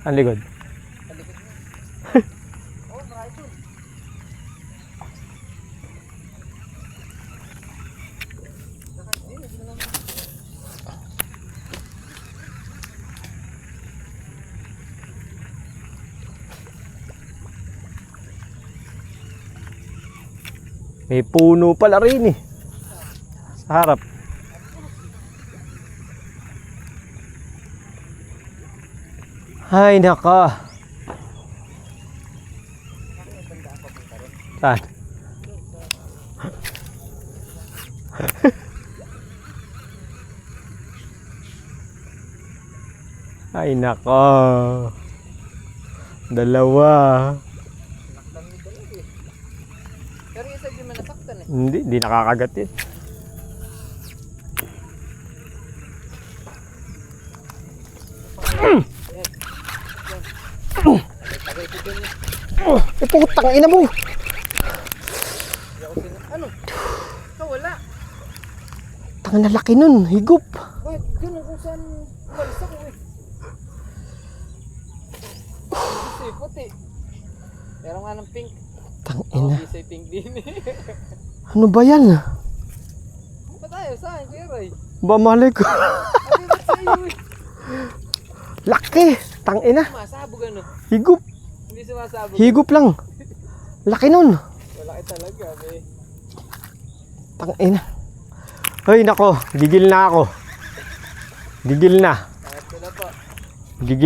Ang likod. Oh, marami dun. May puno pala rin eh. Sa harap. Ay naka. Saan? Ay naka. Dalawa. Pero yung isa di man nasaktan eh. Hindi nakakagat yun. Putang ina mo. Ano? Ikaw wala. Tang na laki nun, higop. Bakit ganun kung saan umalis ako eh. Gusto yung puti. Meron nga ng pink. Tang Oh, ina. bisa pink din eh. Ano ba yan? Ba tayo? Saan? Kuya Roy? Ba malay ko. Ano ba sa'yo eh? Laki. Tang ina. Sumasabog ano? Higop. Hindi sumasabog. Higop lang. Laki nun. Malaki talaga eh. Tang ina. Ay nako, gigil na ako. Gigil na.